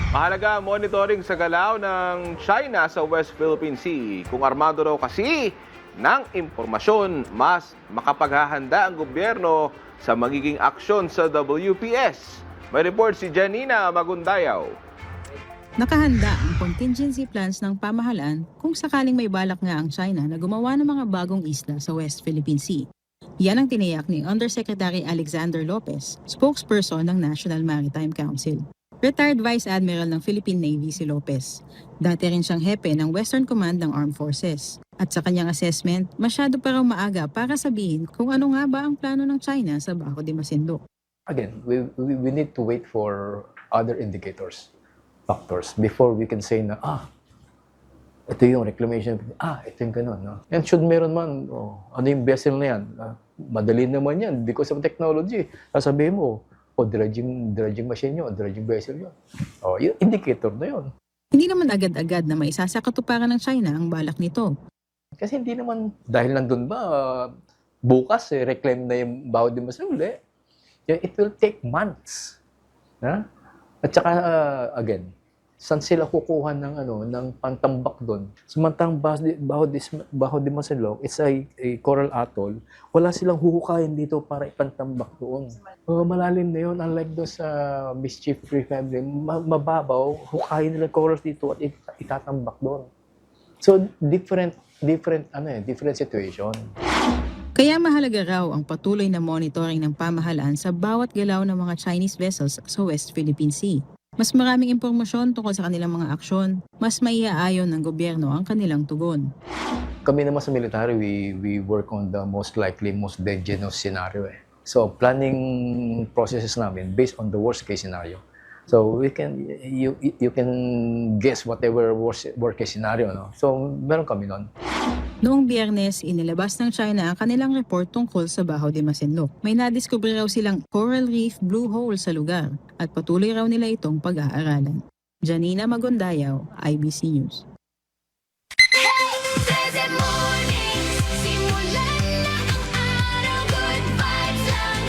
Mahalaga ang monitoring sa galaw ng China sa West Philippine Sea. Kung armado raw kasi ng impormasyon, mas makapaghahanda ang gobyerno sa magiging aksyon sa WPS. May report si Janina Magundayaw. Nakahanda ang contingency plans ng pamahalaan kung sakaling may balak nga ang China na gumawa ng mga bagong isla sa West Philippine Sea. Yan ang tiniyak ni Undersecretary Alexander Lopez, spokesperson ng National Maritime Council. Retired Vice Admiral ng Philippine Navy si Lopez. Dati rin siyang hepe ng Western Command ng Armed Forces. At sa kanyang assessment, masyado pa raw maaga para sabihin kung ano nga ba ang plano ng China sa Bajo de Masinloc. Again, we need to wait for other indicators, factors, before we can say na, ito yung reclamation, ito yung ganun. No? And should meron man, ano yung vessel na yan? Madali naman yan because of technology. Sasabihin mo, dredging machine yun, dredging vessel yun. Yung indicator na yun. Hindi naman agad-agad na maisasakatuparan ng China ang balak nito. Kasi hindi naman, dahil nandun ba, bukas reclaim na yung Bajo de Masinloc, it will take months. Ha? At saka, again, saan sila kukuha ng pantambak doon? Samantalang Bajo de Masinloc, it's a coral atoll. Wala silang huhukayin dito para ipantambak doon. Malalim na yun, unlike doon sa Mischief Reef Family, mababaw, hukayin nila corals dito at itatambak doon. So, different situation. Kaya mahalaga raw ang patuloy na monitoring ng pamahalaan sa bawat galaw ng mga Chinese vessels sa West Philippine Sea. Mas maraming impormasyon tungkol sa kanilang mga aksyon, mas maiaayon ng gobyerno ang kanilang tugon. Kami naman sa military, we work on the most likely, most dangerous scenario. So, planning processes namin based on the worst case scenario. So, you can guess whatever worst case scenario. No? So, meron kami nun. Noong Biyernes, inilabas ng China ang kanilang report tungkol sa Bajo de Masinloc. May nadiskubre raw silang coral reef blue hole sa lugar at patuloy raw nila itong pag-aaralan. Janina Magundayaw, IBC News.